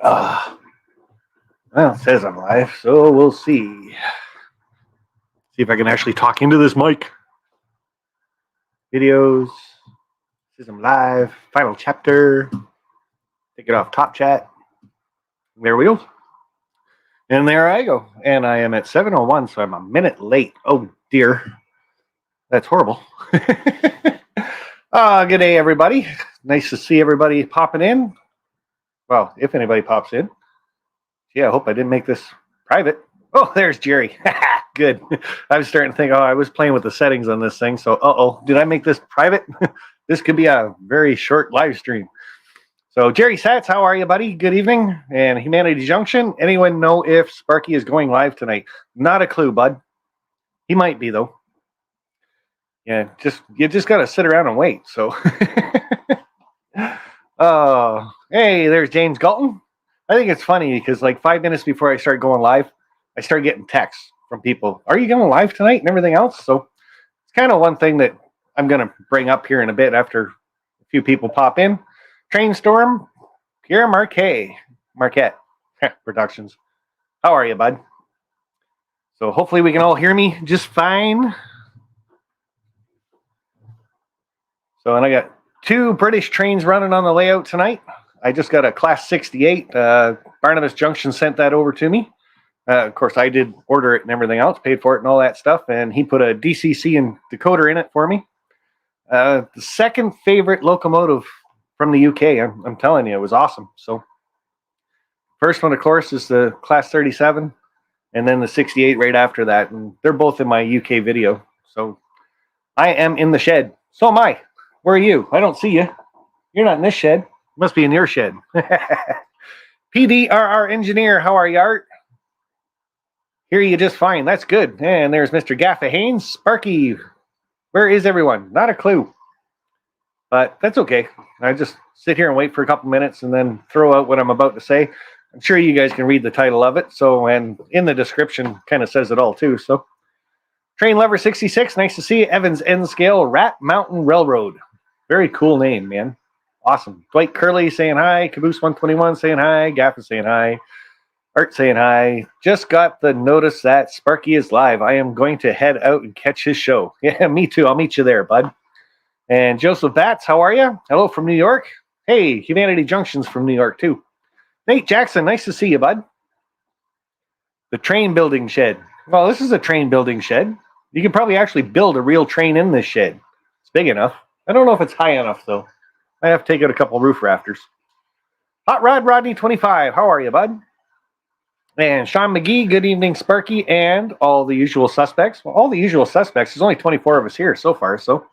Uh, well, it says I'm live, so we'll see. See if I can actually talk into this mic. Videos. Says I'm live. Final chapter. Take it off top chat. There we go. And there I go. And I am at 7:01, so I'm a minute late. Oh dear. That's horrible. Good day, everybody. Nice to see everybody popping in. Well, if anybody pops in. Yeah, I hope I didn't make this private. Oh, there's Jerry. Good. I was starting to think, I was playing with the settings on this thing. So, did I make this private? This could be a very short live stream. So, Jerry Satz, how are you, buddy? Good evening. And Humanity Junction. Anyone know if Sparky is going live tonight? Not a clue, bud. He might be, though. Yeah, you just got to sit around and wait. So, hey, there's James Galton. I think it's funny because like 5 minutes before I start going live, I start getting texts from people. Are you going live tonight and everything else? So it's kind of one thing that I'm going to bring up here in a bit after a few people pop in. Train Storm, Pierre Marquette Productions. How are you, bud? So hopefully we can all hear me just fine. So, and I got 2 British trains running on the layout tonight. I just got a Class 68. Barnabas Junction sent that over to me. Of course, I did order it and everything else, paid for it and all that stuff, and he put a DCC and decoder in it for me. The second favorite locomotive from the UK, I'm telling you, it was awesome. So, first one, of course, is the Class 37, and then the 68 right after that, and they're both in my UK video. So, I am in the shed. So am I. Where are you? I don't see you. You're not in this shed. Must be in your shed. PDRR Engineer, how are you, Art? Hear you just fine. That's good. And there's Mr. Gaffa Haynes. Sparky, where is everyone? Not a clue. But that's okay. I just sit here and wait for a couple minutes and then throw out what I'm about to say. I'm sure you guys can read the title of it. So, and in the description kind of says it all too. So, Train Lover 66, nice to see you. Evans N Scale, Rat Mountain Railroad. Very cool name, man. Awesome. Dwight Curley saying hi. Caboose 121 saying hi. Gaffa saying hi. Art saying hi. Just got the notice that Sparky is live. I am going to head out and catch his show. Yeah, me too. I'll meet you there, bud. And Joseph Batts, how are you? Hello from New York. Hey, Humanity Junction's from New York too. Nate Jackson, nice to see you, bud. The train building shed. Well, this is a train building shed. You can probably actually build a real train in this shed. It's big enough. I don't know if it's high enough, though. I have to take out a couple roof rafters. Hot Rod Rodney 25, how are you, bud? And Sean McGee, good evening, Sparky, and all the usual suspects. Well, all the usual suspects. There's only 24 of us here so far, so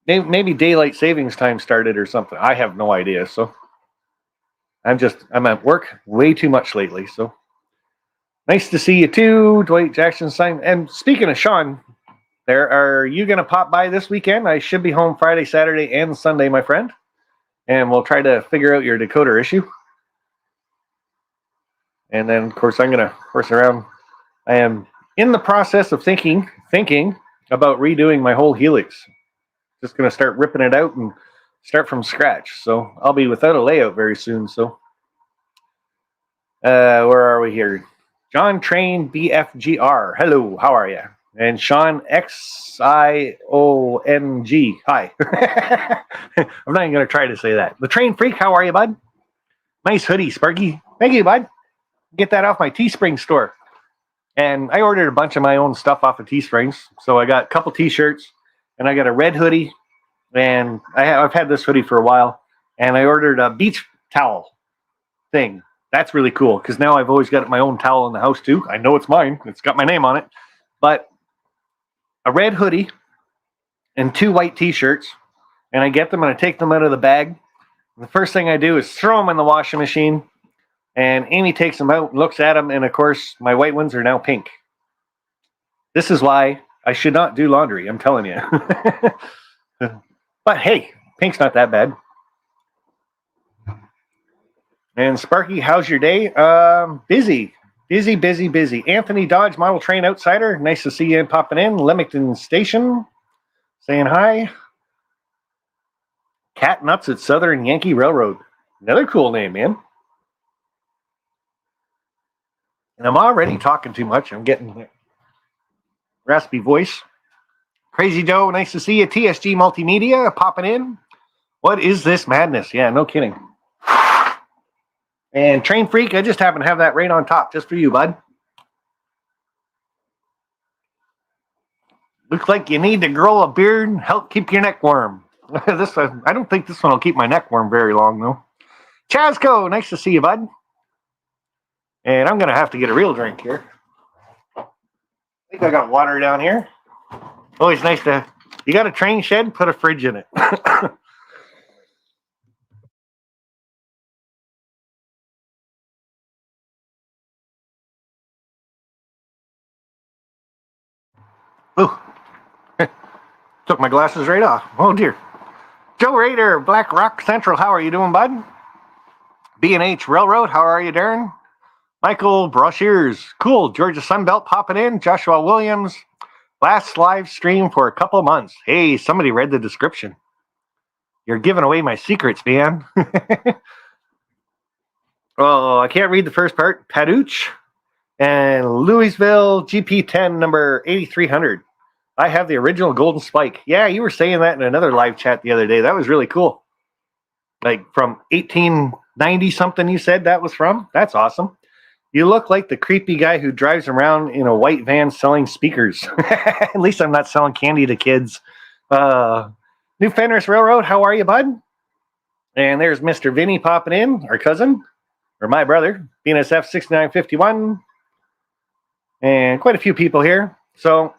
maybe daylight savings time started or something. I have no idea, so I'm at work way too much lately, so nice to see you too, Dwight Jackson. And speaking of Sean, are you going to pop by this weekend? I should be home Friday, Saturday, and Sunday, my friend. And we'll try to figure out your decoder issue. And then, of course, I'm going to horse around. I am in the process of thinking about redoing my whole Helix. Just going to start ripping it out and start from scratch. So I'll be without a layout very soon. So where are we here? John Train BFGR. Hello, how are you? And Sean XIONG. Hi. I'm not even going to try to say that. The Train Freak, how are you, bud? Nice hoodie, Sparky. Thank you, bud. Get that off my Teespring store. And I ordered a bunch of my own stuff off of Teesprings. So I got a couple t-shirts and I got a red hoodie. And I've had this hoodie for a while. And I ordered a beach towel thing. That's really cool because now I've always got my own towel in the house too. I know it's mine. It's got my name on it. But a red hoodie and 2 white t-shirts. And I get them and I take them out of the bag. And the first thing I do is throw them in the washing machine. And Amy takes them out and looks at them. And, of course, my white ones are now pink. This is why I should not do laundry, I'm telling you. But, hey, pink's not that bad. And, Sparky, how's your day? Busy. Anthony Dodge, Model Train Outsider. Nice to see you popping in. Leamington Station saying hi. Cat Nuts at Southern Yankee Railroad. Another cool name, man. And I'm already talking too much. I'm getting a raspy voice. Crazy Joe, nice to see you. TSG Multimedia popping in. What is this madness? Yeah, no kidding. And Train Freak, I just happen to have that right on top just for you, bud. Looks like you need to grow a beard and help keep your neck warm. I don't think this one will keep my neck warm very long, though. Chasco, nice to see you, bud. And I'm going to have to get a real drink here. I think I got water down here. Always nice to... You got a train shed? Put a fridge in it. Ooh. Took my glasses right off. Oh, dear. Joe Raider, Black Rock Central, how are you doing, bud? B&H Railroad, how are you, Darren? Michael Brashears, cool. Georgia Sunbelt popping in. Joshua Williams, last live stream for a couple months. Hey, somebody read the description. You're giving away my secrets, man. Oh, I can't read the first part. Paduch and Louisville GP10 number 8300. I have the original Golden Spike. Yeah, you were saying that in another live chat the other day. That was really cool. Like from 1890 something you said that was from? That's awesome. You look like the creepy guy who drives around in a white van selling speakers. At least I'm not selling candy to kids. New Fenris Railroad, how are you, bud? And there's Mr. Vinny popping in, our cousin, or my brother, BNSF 6951. And quite a few people here. So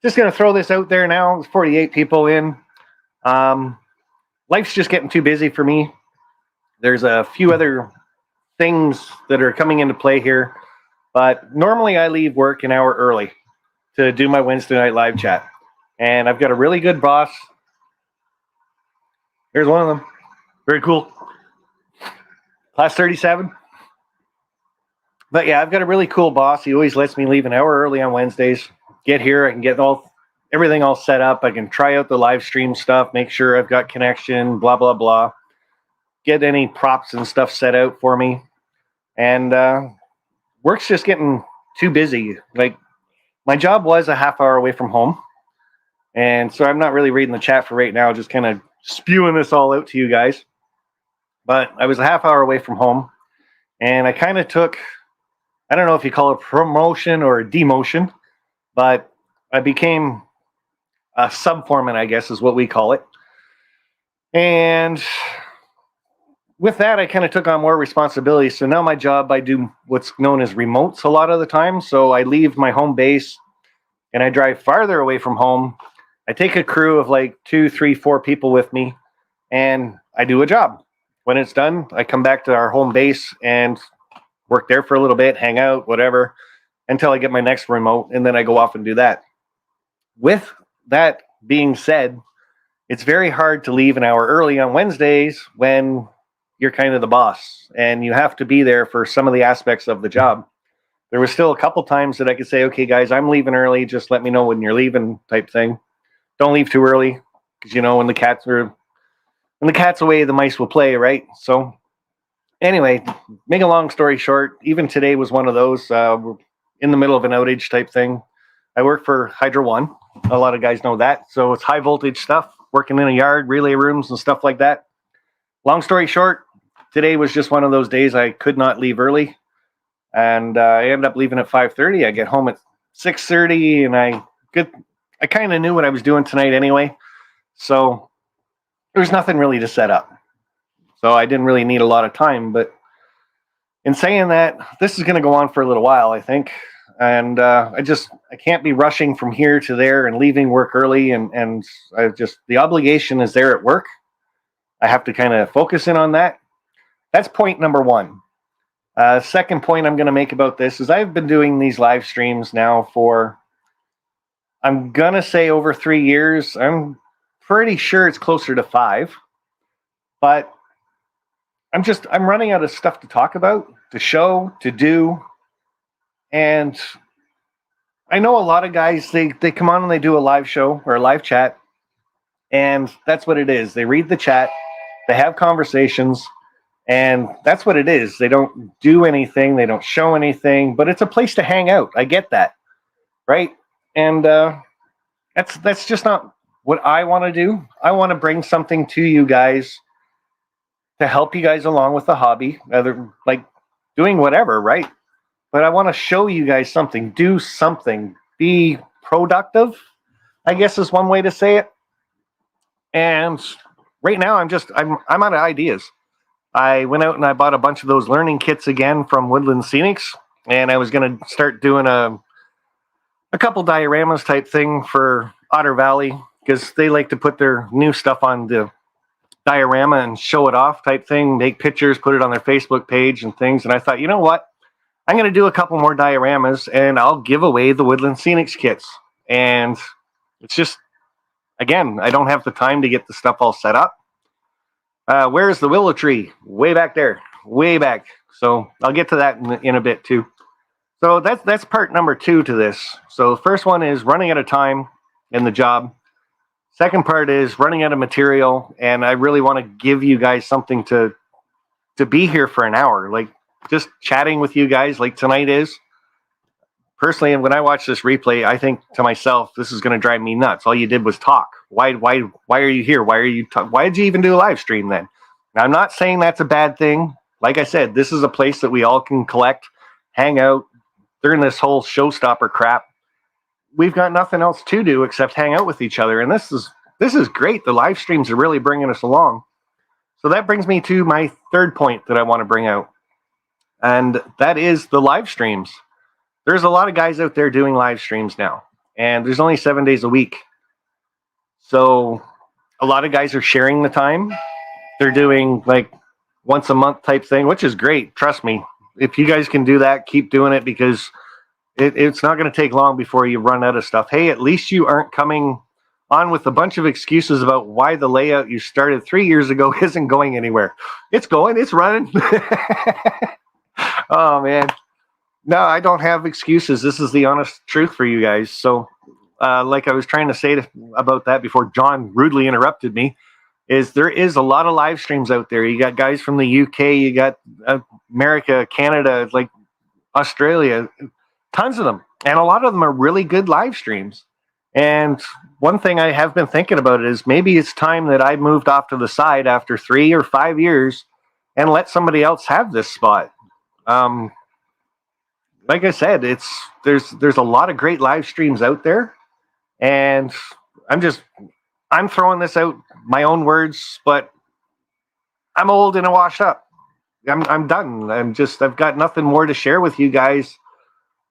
just going to throw this out there now. There's 48 people in. Life's just getting too busy for me. There's a few other things that are coming into play here. But normally I leave work an hour early to do my Wednesday night live chat. And I've got a really good boss. Here's one of them. Very cool. Class 37. But yeah, I've got a really cool boss. He always lets me leave an hour early on Wednesdays. Get here, I can get everything all set up. I can try out the live stream stuff, make sure I've got connection, blah, blah, blah. Get any props and stuff set out for me. And work's just getting too busy. Like, my job was a half hour away from home. And so I'm not really reading the chat for right now, just kind of spewing this all out to you guys. But I was a half hour away from home. And I kind of took, I don't know if you call it promotion or demotion, but I became a sub-foreman, I guess is what we call it. And with that, I kind of took on more responsibility. So now my job, I do what's known as remotes a lot of the time. So I leave my home base and I drive farther away from home. I take a crew of like 2, 3, 4 people with me and I do a job. When it's done, I come back to our home base and work there for a little bit, hang out, whatever, until I get my next remote, and then I go off and do that. With that being said, it's very hard to leave an hour early on Wednesdays when you're kind of the boss, and you have to be there for some of the aspects of the job. There was still a couple times that I could say, okay, guys, I'm leaving early. Just let me know when you're leaving type thing. Don't leave too early because, you know, when the cat's away, the mice will play, right? So anyway, make a long story short, even today was one of those. We're in the middle of an outage type thing. I work for Hydro One. A lot of guys know that. So it's high voltage stuff, working in a yard, relay rooms and stuff like that. Long story short, today was just one of those days I could not leave early. And I ended up leaving at 5:30. I get home at 6:30 and I kind of knew what I was doing tonight anyway. So there was nothing really to set up. So I didn't really need a lot of time. But in saying that, this is going to go on for a little while, I think. And I can't be rushing from here to there and leaving work early. And the obligation is there at work. I have to kind of focus in on that. That's point number one. Second point I'm going to make about this is I've been doing these live streams now for, I'm going to say over 3 years. I'm pretty sure it's closer to 5. But I'm running out of stuff to talk about, to show, to do. And I know a lot of guys, they come on and they do a live show or a live chat. And that's what it is. They read the chat They have conversations, and that's what it is. They don't do anything, they don't show anything, but it's a place to hang out. I get that, right? And that's just not what I want to do. I want to bring something to you guys to help you guys along with the hobby, either like doing whatever, right? But I want to show you guys something, do something, be productive, I guess is one way to say it. And right now I'm out of ideas. I went out and I bought a bunch of those learning kits again from Woodland Scenics, and I was going to start doing a couple dioramas type thing for Otter Valley, because they like to put their new stuff on the diorama and show it off type thing, make pictures, put it on their Facebook page and things. And I thought, you know what? I'm going to do a couple more dioramas and I'll give away the Woodland Scenics kits. And it's just, again, I don't have the time to get the stuff all set up. Where's the willow tree? Way back there, way back. So I'll get to that in a bit too. So that's part number 2 to this. So the first one is running out of time in the job. Second part is running out of material, and I really want to give you guys something to be here for an hour, like just chatting with you guys like tonight is. Personally, when I watch this replay, I think to myself, this is going to drive me nuts. All you did was talk. Why are you here? Why did you even do a live stream then? Now, I'm not saying that's a bad thing. Like I said, this is a place that we all can collect, hang out during this whole showstopper crap. We've got nothing else to do except hang out with each other. And this is great. The live streams are really bringing us along. So that brings me to my third point that I want to bring out. And that is the live streams. There's a lot of guys out there doing live streams now, and there's only 7 days a week. So a lot of guys are sharing the time. They're doing like once a month type thing, which is great. Trust me. If you guys can do that, keep doing it, because it's not going to take long before you run out of stuff. Hey, at least you aren't coming on with a bunch of excuses about why the layout you started 3 years ago isn't going anywhere. It's going, it's running. Oh, man. No, I don't have excuses. This is the honest truth for you guys. So, like I was trying to say about that before John rudely interrupted me, is there is a lot of live streams out there. You got guys from the UK, you got America, Canada, like Australia, tons of them. And a lot of them are really good live streams. And one thing I have been thinking about is maybe it's time that I moved off to the side after 3 or 5 years and let somebody else have this spot. Like I said, there's a lot of great live streams out there, and I'm throwing this out, my own words, but I'm old and washed up. I'm done. I've got nothing more to share with you guys.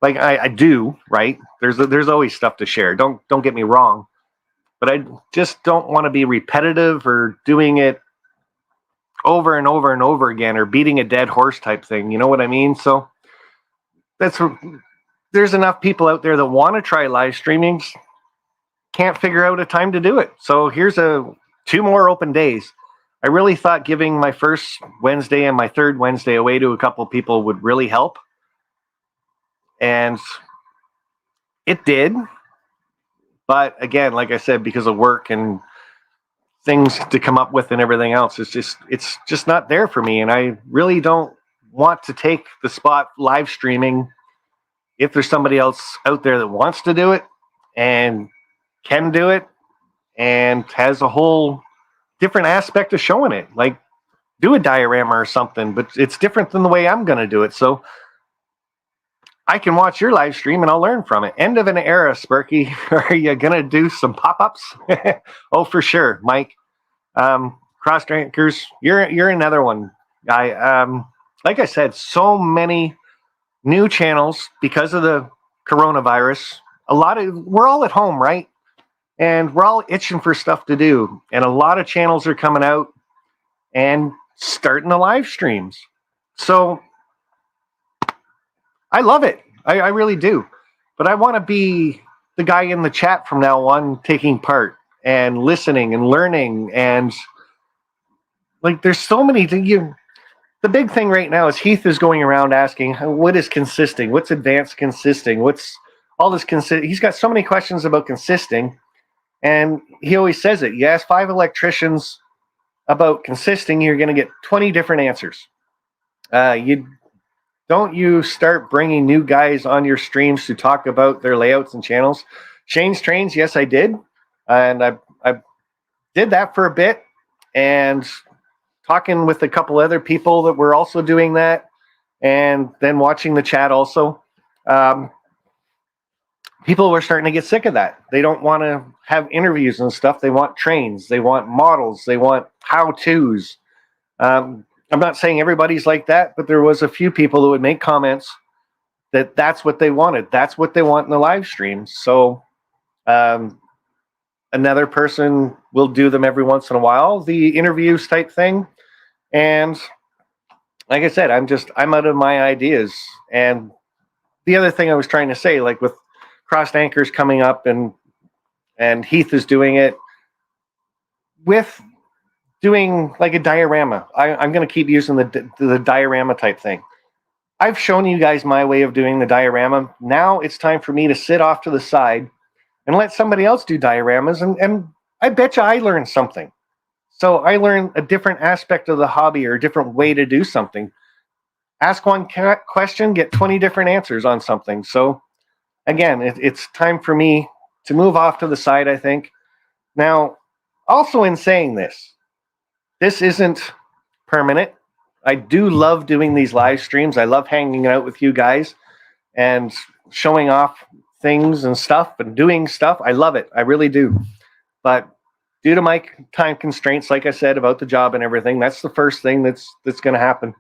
Like I do, right? There's always stuff to share. Don't get me wrong, but I just don't want to be repetitive or doing it over and over and over again, or beating a dead horse type thing. You know what I mean? So there's enough people out there that want to try live streamings, can't figure out a time to do it. So here's 2 more open days. I really thought giving my first Wednesday and my third Wednesday away to a couple people would really help. And it did. But again, like I said, because of work and things to come up with and everything else, it's just not there for me. And I really don't want to take the spot live streaming if there's somebody else out there that wants to do it and can do it and has a whole different aspect of showing it. Like, do a diorama or something, but it's different than the way I'm going to do it. So I can watch your live stream and I'll learn from it. End of an era, Sparky. Are you going to do some pop-ups? Oh, for sure, Mike. Cross Drinkers, you're another one, guy. Like I said, so many new channels because of the coronavirus. We're all at home, right? And we're all itching for stuff to do. And a lot of channels are coming out and starting the live streams. So I love it. I really do. But I want to be the guy in the chat from now on, taking part and listening and learning. And like, there's so many things. The big thing right now is Heath is going around asking, what is consisting? What's advanced consisting? What's all this He's got so many questions about consisting. And he always says it. You ask 5 electricians about consisting, you're going to get 20 different answers. You start bringing new guys on your streams to talk about their layouts and channels. Shane's Trains, yes, I did. And I did that for a bit, and talking with a couple other people that were also doing that, and then watching the chat also. People were starting to get sick of that. They don't want to have interviews and stuff. They want trains. They want models. They want how-tos. I'm not saying everybody's like that, but there was a few people who would make comments that that's what they wanted. That's what they want in the live streams. So another person will do them every once in a while, the interviews type thing. And like I said, I'm out of my ideas. And the other thing I was trying to say, like with Crossed Anchors coming up and Heath is doing it, with doing like a diorama. I'm going to keep using the diorama type thing. I've shown you guys my way of doing the diorama. Now it's time for me to sit off to the side and let somebody else do dioramas. And I bet you I learned something. So I learned a different aspect of the hobby or a different way to do something. Ask one question, get 20 different answers on something. So again, it's time for me to move off to the side, I think. Now, also in saying this isn't permanent. I do love doing these live streams. I love hanging out with you guys and showing off things and stuff and doing stuff. I love it. I really do. But due to my time constraints, like I said, about the job and everything, that's the first thing that's going to happen.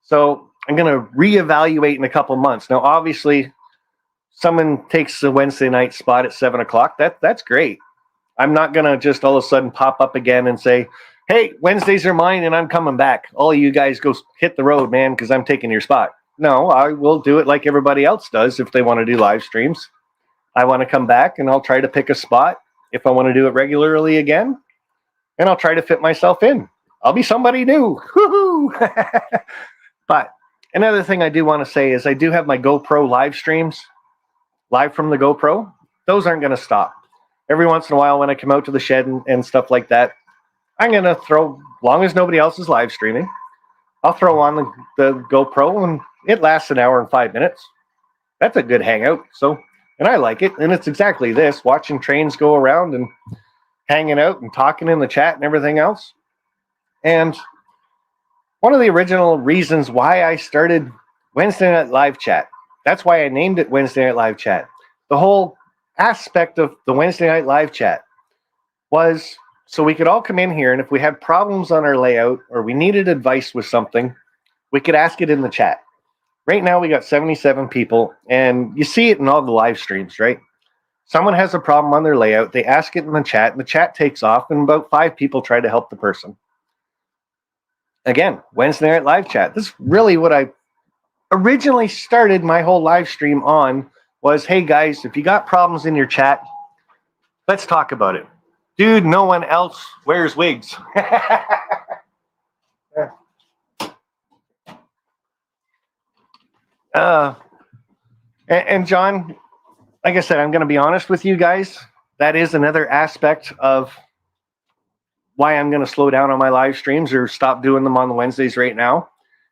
So I'm going to reevaluate in a couple months. Now, obviously, someone takes the Wednesday night spot at 7 o'clock. That's great. I'm not going to just all of a sudden pop up again and say, hey, Wednesdays are mine and I'm coming back. All of you guys go hit the road, man, because I'm taking your spot. No, I will do it like everybody else does if they want to do live streams. I want to come back and I'll try to pick a spot if I want to do it regularly again, and I'll try to fit myself in. I'll be somebody new. Woohoo! But another thing I do want to say is I do have my GoPro live streams, live from the GoPro. Those aren't going to stop. Every once in a while when I come out to the shed and stuff like that, I'm going to throw, long as nobody else is live streaming, I'll throw on the GoPro and it lasts an hour and 5 minutes. That's a good hangout. So, and I like it. And it's exactly this, watching trains go around and hanging out and talking in the chat and everything else. And one of the original reasons why I started Wednesday Night Live Chat, that's why I named it Wednesday Night Live Chat. The whole aspect of the Wednesday Night Live Chat was so we could all come in here, and if we had problems on our layout or we needed advice with something, we could ask it in the chat. Right now we got 77 people, and you see it in all the live streams, right? Someone has a problem on their layout, they ask it in the chat, and the chat takes off, and about 5 people try to help the person. Again, Wednesday Night Live Chat. This is really what I originally started my whole live stream on, was, hey guys, if you got problems in your chat, let's talk about it. Dude, no one else wears wigs. And John, like I said, I'm going to be honest with you guys. That is another aspect of why I'm going to slow down on my live streams or stop doing them on the Wednesdays right now,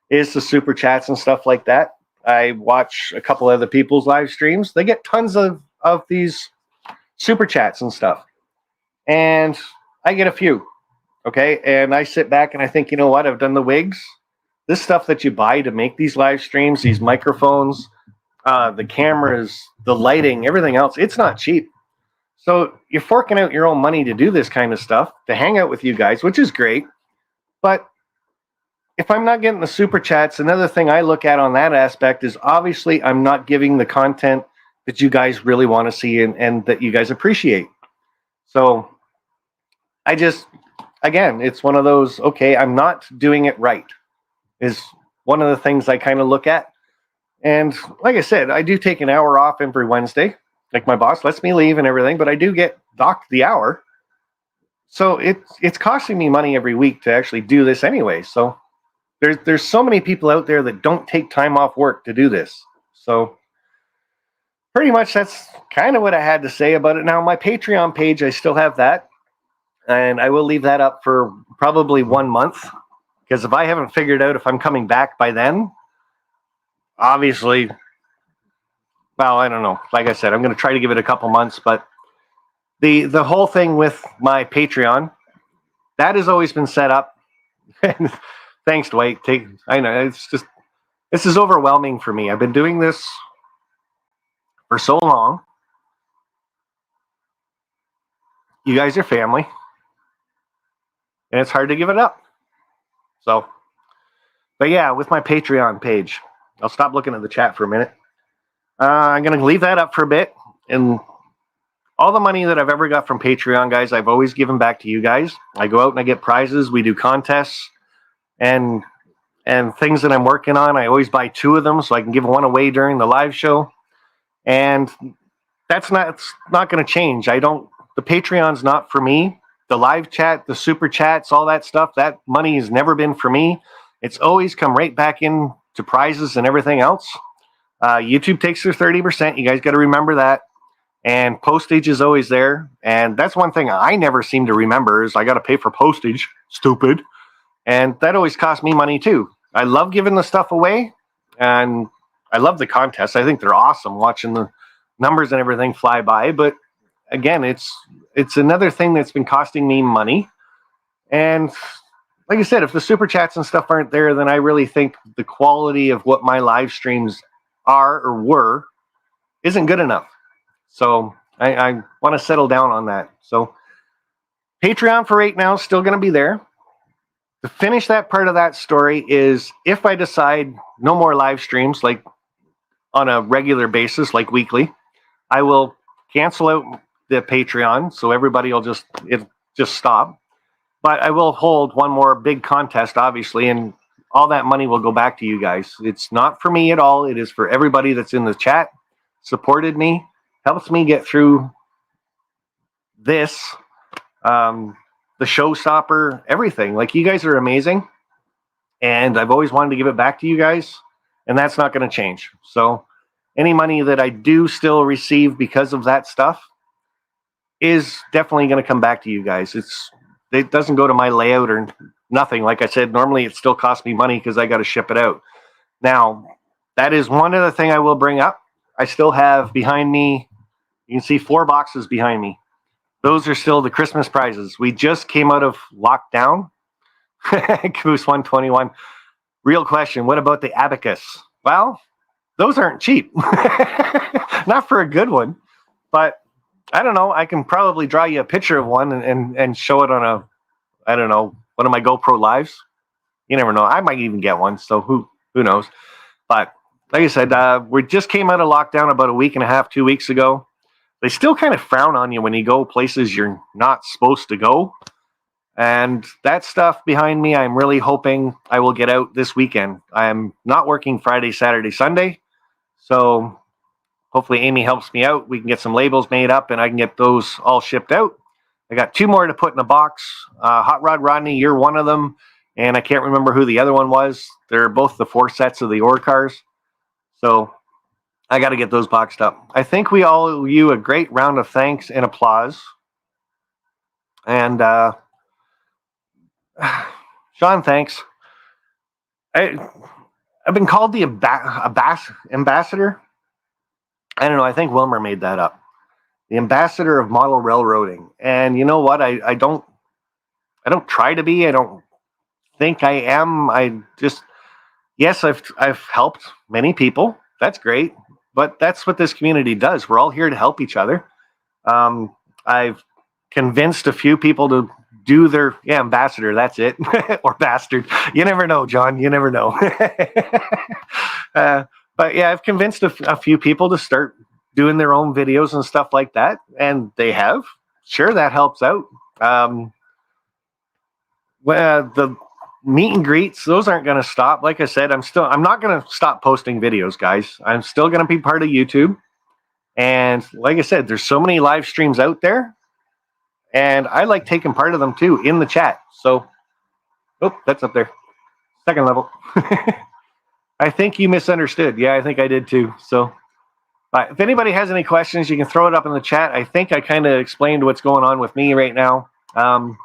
is the super chats and stuff like that. I watch a couple other people's live streams. They get tons of these super chats and stuff. And I get a few, okay? And I sit back and I think, you know what? I've done the wigs. This stuff that you buy to make these live streams, these microphones, the cameras, the lighting, everything else, it's not cheap. So you're forking out your own money to do this kind of stuff, to hang out with you guys, which is great. But if I'm not getting the super chats, another thing I look at on that aspect is obviously I'm not giving the content that you guys really want to see and that you guys appreciate. So I just, again, it's one of those, okay, I'm not doing it right, is one of the things I kind of look at. And like I said, I do take an hour off every Wednesday. Like my boss lets me leave and everything, but I do get docked the hour. So it's costing me money every week to actually do this anyway. So there's so many people out there that don't take time off work to do this. So pretty much that's kind of what I had to say about it. Now, my Patreon page, I still have that. And I will leave that up for probably 1 month, because if I haven't figured out if I'm coming back by then, obviously, well, I don't know. Like I said, I'm going to try to give it a couple months, but the whole thing with my Patreon, that has always been set up. Thanks, Dwight. I know it's just, this is overwhelming for me. I've been doing this for so long. You guys are family, and it's hard to give it up. So, but yeah, with my Patreon page, I'll stop looking at the chat for a minute. I'm going to leave that up for a bit, and all the money that I've ever got from Patreon, guys, I've always given back to you guys. I go out and I get prizes. We do contests and things that I'm working on. I always buy 2 of them so I can give one away during the live show. And it's not going to change. The Patreon's not for me. The live chat, the super chats, all that stuff, that money has never been for me. It's always come right back in to prizes and everything else. YouTube takes their 30%. You guys got to remember that. And postage is always there. And that's one thing I never seem to remember is I got to pay for postage. Stupid. And that always costs me money too. I love giving the stuff away. And I love the contests. I think they're awesome watching the numbers and everything fly by. But again, it's another thing that's been costing me money. And like I said, if the super chats and stuff aren't there, then I really think the quality of what my live streams are or were isn't good enough. So I want to settle down on that. So Patreon for right now is still going to be there. To finish that part of that story is if I decide no more live streams like on a regular basis, like weekly, I will cancel out the Patreon. So everybody will just stop. But I will hold one more big contest, obviously, and all that money will go back to you guys. It's not for me at all. It is for everybody that's in the chat, supported me, helps me get through this, the showstopper, everything. Like, you guys are amazing, and I've always wanted to give it back to you guys, and that's not going to change. So any money that I do still receive because of that stuff is definitely going to come back to you guys. It doesn't go to my layout or nothing. Like I said, normally it still costs me money because I got to ship it out. Now, that is one other thing I will bring up. I still have behind me, you can see 4 boxes behind me. Those are still the Christmas prizes. We just came out of lockdown. Caboose 121. Real question, what about the abacus? Well, those aren't cheap. Not for a good one. But I don't know. I can probably draw you a picture of one and show it on one of my GoPro lives. You never know. I might even get one. So who knows? But like I said, we just came out of lockdown about a week and a half, 2 weeks ago. They still kind of frown on you when you go places you're not supposed to go. And that stuff behind me, I'm really hoping I will get out this weekend. I'm not working Friday, Saturday, Sunday. So hopefully Amy helps me out. We can get some labels made up and I can get those all shipped out. I got 2 more to put in a box. Hot Rod Rodney, you're one of them. And I can't remember who the other one was. They're both the 4 sets of the ore cars. So I got to get those boxed up. I think we all owe you a great round of thanks and applause. And Sean, thanks. I've been called the ambassador. I don't know. I think Wilmer made that up. The ambassador of model railroading. And you know what? I don't try to be. I don't think I am. Yes, I've helped many people. That's great. But that's what this community does. We're all here to help each other. I've convinced a few people to do their ambassador. That's it. Or bastard. You never know, John. You never know. But yeah, I've convinced a few people to start doing their own videos and stuff like that. And they have. Sure, that helps out. The meet and greets, those aren't going to stop. Like I said, I'm not going to stop posting videos, guys. I'm still going to be part of YouTube. And like I said, there's so many live streams out there. And I like taking part of them too in the chat. So, that's up there. Second level. I think you misunderstood. Yeah, I think I did too. So, if anybody has any questions, you can throw it up in the chat. I think I kind of explained what's going on with me right now. The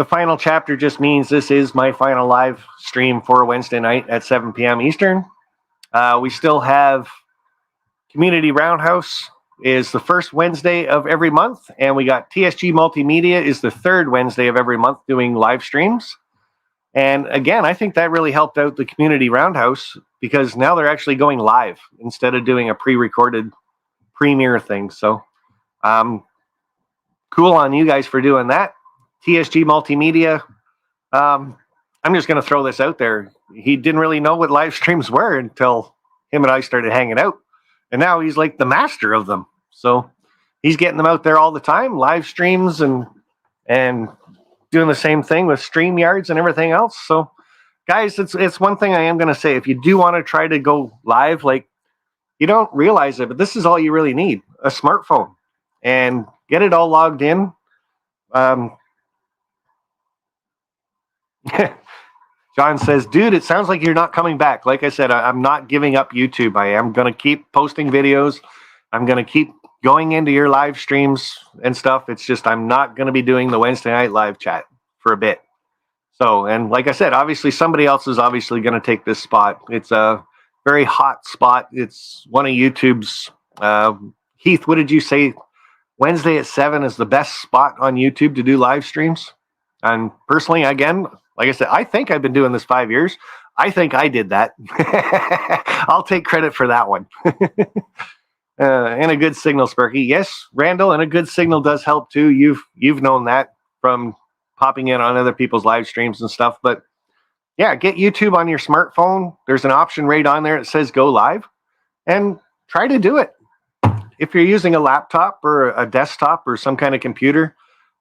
final chapter just means this is my final live stream for Wednesday night at 7 p.m. Eastern. We still have Community Roundhouse is the first Wednesday of every month, and we got TSG Multimedia is the third Wednesday of every month doing live streams. And again, I think that really helped out the Community Roundhouse because now they're actually going live instead of doing a pre-recorded premiere thing. So cool on you guys for doing that. TSG Multimedia, I'm just going to throw this out there. He didn't really know what live streams were until him and I started hanging out. And now he's like the master of them. So he's getting them out there all the time, live streams and doing the same thing with StreamYards and everything else. So guys, it's one thing I am going to say. If you do want to try to go live, like you don't realize it, but this is all you really need, a smartphone, and get it all logged in. John says, dude, it sounds like you're not coming back. Like I said, I'm not giving up YouTube. I am going to keep posting videos. I'm going to keep going into your live streams and stuff. It's just I'm not going to be doing the Wednesday night live chat for a bit. So, and like I said, obviously somebody else is obviously going to take this spot. It's a very hot spot. It's one of YouTube's, Heath, what did you say? Wednesday at 7 is the best spot on YouTube to do live streams. And personally, again, like I said, I think I've been doing this 5 years. I think I did that. I'll take credit for that one. And a good signal, Sparky. Yes, Randall, and a good signal does help too. You've known that from popping in on other people's live streams and stuff. But yeah, get YouTube on your smartphone. There's an option right on there that says go live, and try to do it. If you're using a laptop or a desktop or some kind of computer,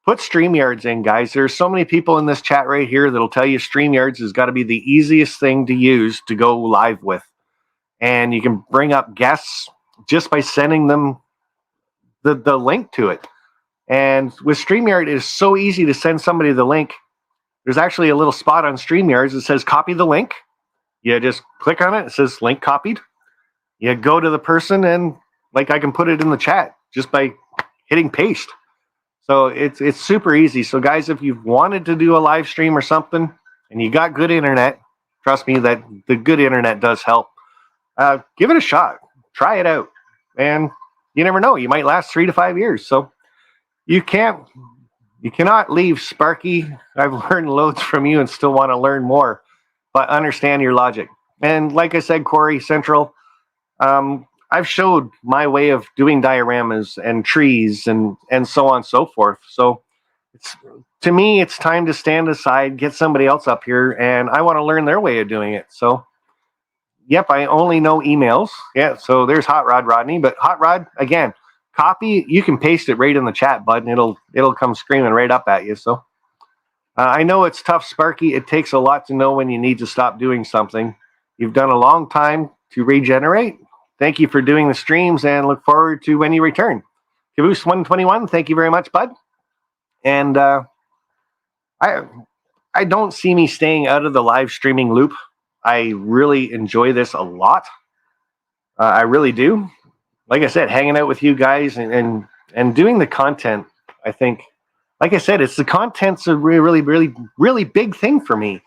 put StreamYards in, guys. There's so many people in this chat right here that'll tell you StreamYards has got to be the easiest thing to use to go live with. And you can bring up guests just by sending them the link to it. And with StreamYard, it is so easy to send somebody the link. There's actually a little spot on StreamYards that says copy the link. You just click on it. It says link copied. You go to the person and like I can put it in the chat just by hitting paste. So it's super easy. So guys, if you've wanted to do a live stream or something and you got good internet, trust me that the good internet does help. Give it a shot. Try it out. And you never know. You might last 3 to 5 years. So you cannot leave, Sparky. I've learned loads from you and still want to learn more, but understand your logic. And like I said, Corey Central, I've showed my way of doing dioramas and trees and so on and so forth. So to me, it's time to stand aside, get somebody else up here, and I want to learn their way of doing it. So, yep, I only know emails. Yeah, so there's Hot Rod Rodney, but Hot Rod, again, copy, you can paste it right in the chat button. It'll come screaming right up at you. So I know it's tough, Sparky. It takes a lot to know when you need to stop doing something. You've done a long time to regenerate. Thank you for doing the streams and look forward to when you return. Caboose 121, thank you very much, bud. And I don't see me staying out of the live streaming loop. I really enjoy this a lot. I really do. Like I said, hanging out with you guys and doing the content, I think, like I said, it's the content's a really, really, really big thing for me.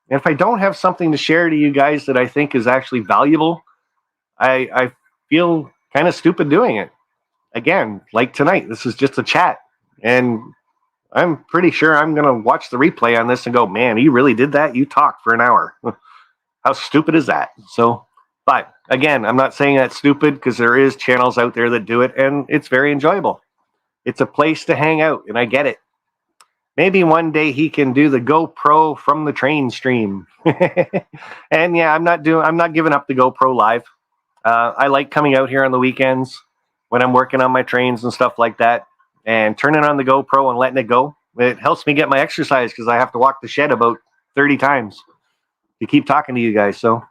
And if I don't have something to share to you guys that I think is actually valuable, I feel kind of stupid doing it. Again, like tonight, this is just a chat. And I'm pretty sure I'm going to watch the replay on this and go, man, you really did that? You talked for an hour. How stupid is that? So, but again, I'm not saying that's stupid because there is channels out there that do it and it's very enjoyable. It's a place to hang out and I get it. Maybe one day he can do the GoPro from the train stream. And yeah, I'm not giving up the GoPro live. I like coming out here on the weekends when I'm working on my trains and stuff like that and turning on the GoPro and letting it go. It helps me get my exercise because I have to walk the shed about 30 times to keep talking to you guys. So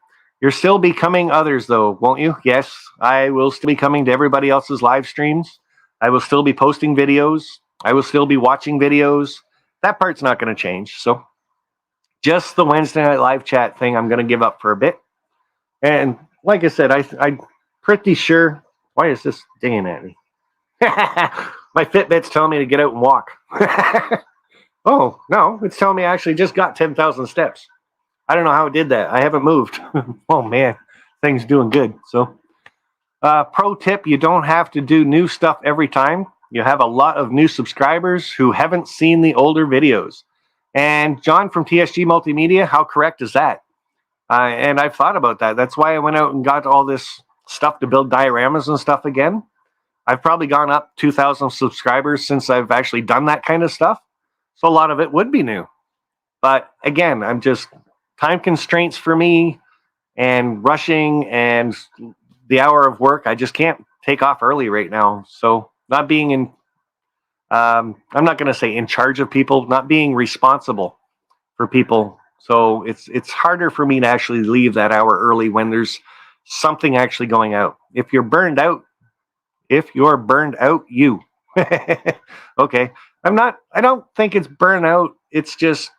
you'll still be coming others though, won't you? Yes, I will still be coming to everybody else's live streams. I will still be posting videos. I will still be watching videos. That part's not going to change. So just the Wednesday night live chat thing I'm going to give up for a bit. And like I said, I'm pretty sure. Why is this dinging at me? My Fitbit's telling me to get out and walk. Oh, no, it's telling me I actually just got 10,000 steps. I don't know how it did that. I haven't moved. Oh, man, things doing good. So, pro tip, you don't have to do new stuff every time. You have a lot of new subscribers who haven't seen the older videos. And John from TSG Multimedia, how correct is that? And I've thought about that. That's why I went out and got all this stuff to build dioramas and stuff again. I've probably gone up 2,000 subscribers since I've actually done that kind of stuff. So a lot of it would be new. But again, I'm just time constraints for me and rushing and the hour of work. I just can't take off early right now. So not being in, I'm not going to say in charge of people, not being responsible for people. So it's harder for me to actually leave that hour early when there's something actually going out. If you're burned out, you. Okay. I don't think it's burnout. It's just,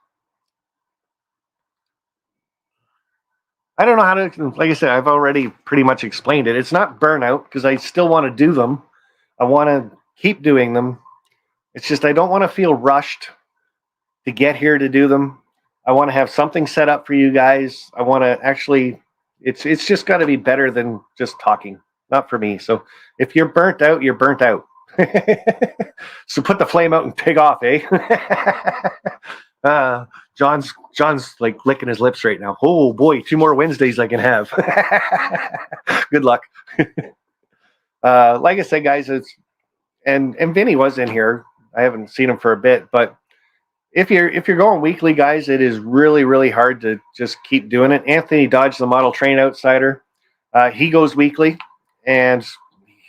I don't know how to, like I said, I've already pretty much explained it. It's not burnout because I still want to do them. I want to keep doing them. It's just, I don't want to feel rushed to get here to do them. I want to have something set up for you guys. I want to actually, it's just got to be better than just talking. Not for me. So if you're burnt out, you're burnt out. So put the flame out and pig off, eh? John's like licking his lips right now. Oh boy, 2 more Wednesdays I can have. Good luck. Like I said, guys, it's and Vinny was in here. I haven't seen him for a bit, but if you're going weekly, guys, it is really, really hard to just keep doing it. Anthony Dodge, the Model Train Outsider, he goes weekly. And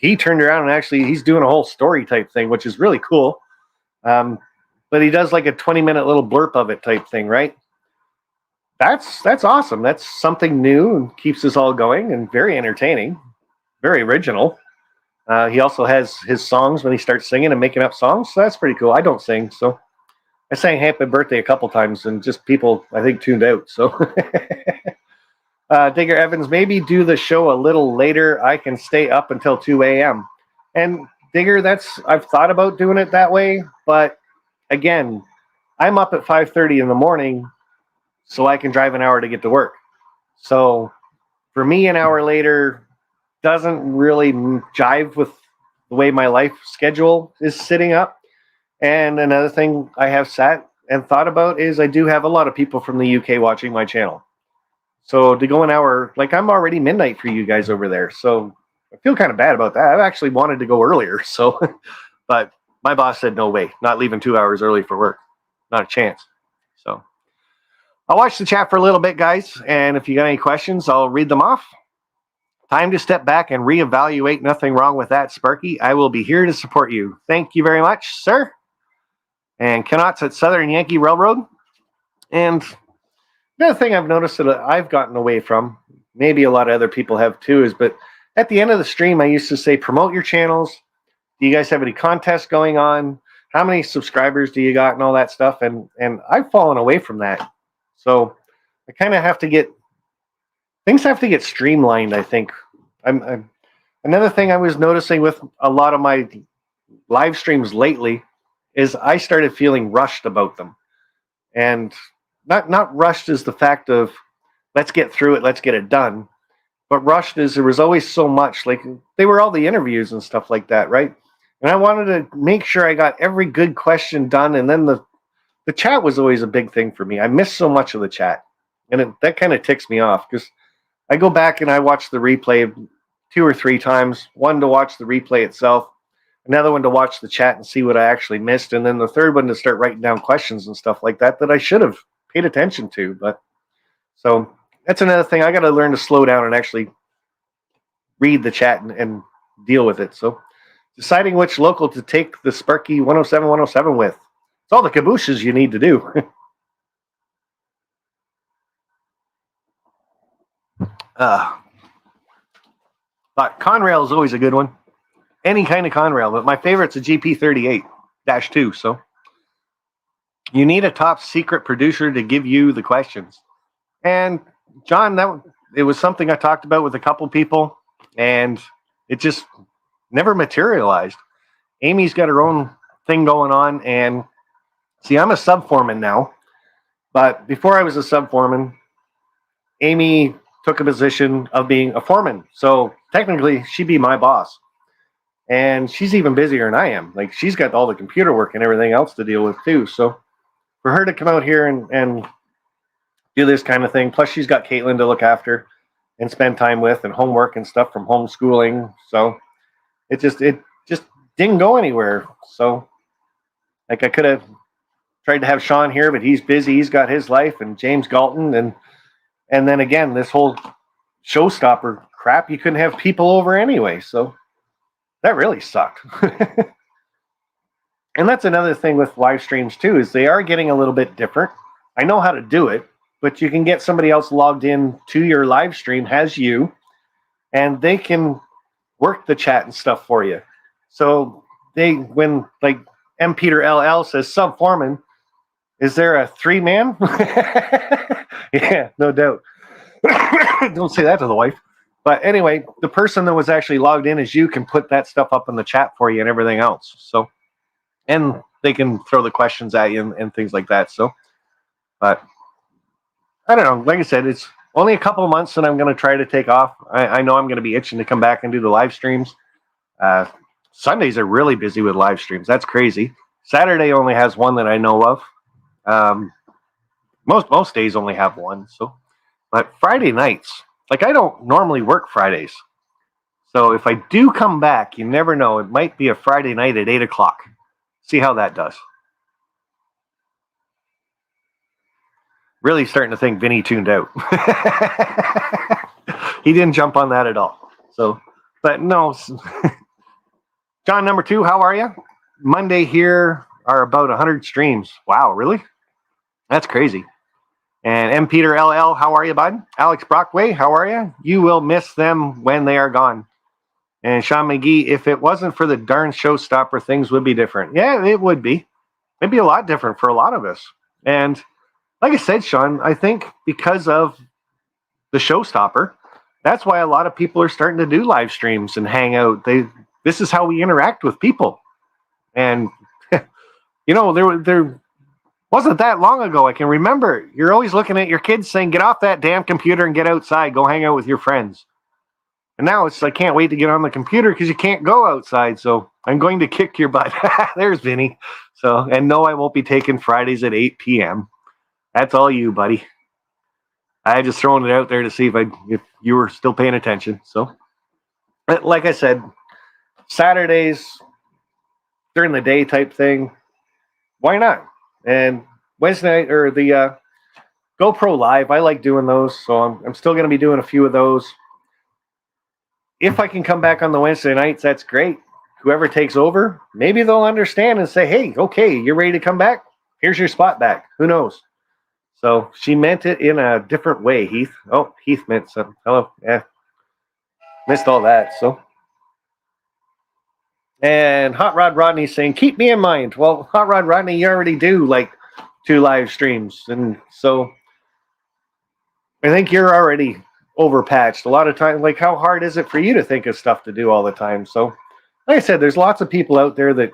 he turned around and actually he's doing a whole story type thing, which is really cool. But he does like a 20-minute little blurb of it type thing, right? That's awesome. That's something new and keeps us all going and very entertaining, very original. He also has his songs when he starts singing and making up songs. So that's pretty cool. I don't sing, so I sang Happy Birthday a couple times and just people, I think, tuned out. So Digger Evans, maybe do the show a little later. I can stay up until 2 a.m. And Digger, I've thought about doing it that way, but again, I'm up at 5:30 in the morning, so I can drive an hour to get to work. So for me, an hour later doesn't really jive with the way my life schedule is sitting up. And another thing I have sat and thought about is I do have a lot of people from the UK watching my channel. So to go an hour, like I'm already midnight for you guys over there. So I feel kind of bad about that. I've actually wanted to go earlier. So, but my boss said, no way, not leaving 2 hours early for work. Not a chance. So I'll watch the chat for a little bit, guys. And if you got any questions, I'll read them off. Time to step back and reevaluate. Nothing wrong with that, Sparky. I will be here to support you. Thank you very much, sir. And Knott's at Southern Yankee Railroad. And another thing I've noticed that I've gotten away from, maybe a lot of other people have too, is but at the end of the stream, I used to say, promote your channels. Do you guys have any contests going on? How many subscribers do you got and all that stuff? And I've fallen away from that. So I kind of have to get, things have to get streamlined, I think. Another thing I was noticing with a lot of my live streams lately is I started feeling rushed about them. And not rushed is the fact of let's get through it, let's get it done. But rushed is there was always so much, like they were all the interviews and stuff like that, right? And I wanted to make sure I got every good question done. And then the chat was always a big thing for me. I missed so much of the chat. And that kind of ticks me off because I go back and I watch the replay 2 or 3 times. One to watch the replay itself, another one to watch the chat and see what I actually missed, and then the third one to start writing down questions and stuff like that I should have paid attention to. But so that's another thing. I got to learn to slow down and actually read the chat and deal with it. So deciding which local to take the Sparky 107 with. It's all the cabooses you need to do. But Conrail is always a good one. Any kind of Conrail, but my favorite's a GP38-2. So you need a top secret producer to give you the questions. And John, it was something I talked about with a couple people, and it just never materialized. Amy's got her own thing going on, and see, I'm a sub foreman now, but before I was a sub foreman, Amy took a position of being a foreman. So technically, she'd be my boss. And she's even busier than I am. Like, she's got all the computer work and everything else to deal with, too. So for her to come out here and do this kind of thing, plus she's got Caitlin to look after and spend time with, and homework and stuff from homeschooling. So it just didn't go anywhere. So, like, I could have tried to have Sean here, but he's busy. He's got his life, and James Galton, and then again, this whole showstopper crap, you couldn't have people over anyway. So that really sucked. And that's another thing with live streams too, is they are getting a little bit different. I know how to do it, but you can get somebody else logged in to your live stream as you, and they can work the chat and stuff for you. So when like M. Peter LL says sub foreman, is there a 3-man? Yeah, no doubt. Don't say that to the wife. But anyway, the person that was actually logged in as you can put that stuff up in the chat for you and everything else. So, and they can throw the questions at you and things like that. So, but I don't know. Like I said, it's only a couple of months and I'm going to try to take off. I know I'm going to be itching to come back and do the live streams. Sundays are really busy with live streams. That's crazy. Saturday only has one that I know of. Most days only have one. So, but Friday nights, like, I don't normally work Fridays. So if I do come back, you never know. It might be a Friday night at 8 o'clock. See how that does. Really starting to think Vinny tuned out. He didn't jump on that at all. So, but no. John number 2, how are you? Monday here are about 100 streams. Wow, really? That's crazy. And M. Peter LL, how are you, bud? Alex Brockway, how are you? You will miss them when they are gone. And Sean McGee, if it wasn't for the darn showstopper, things would be different. Yeah, it would be. It'd be a lot different for a lot of us. And like I said, Sean, I think because of the showstopper, that's why a lot of people are starting to do live streams and hang out. This is how we interact with people. And, you know, there wasn't that long ago. I can remember you're always looking at your kids saying, get off that damn computer and get outside. Go hang out with your friends. And now it's, I can't wait to get on the computer because you can't go outside. So I'm going to kick your butt. There's Vinny. So, and no, I won't be taking Fridays at 8 p.m. That's all you, buddy. I just throwing it out there to see if you were still paying attention. So, like I said, Saturdays during the day type thing, why not? And Wednesday night, or the GoPro Live, I like doing those, so I'm still going to be doing a few of those. If I can come back on the Wednesday nights, that's great. Whoever takes over, maybe they'll understand and say, hey, okay, you're ready to come back? Here's your spot back. Who knows? So she meant it in a different way, Heath. Oh, Heath meant something. Hello. Yeah. Missed all that, so. And Hot Rod Rodney saying, keep me in mind. Well, Hot Rod Rodney, you already do like 2 live streams. And so I think you're already overpatched. A lot of times, like, how hard is it for you to think of stuff to do all the time? So, like I said, there's lots of people out there that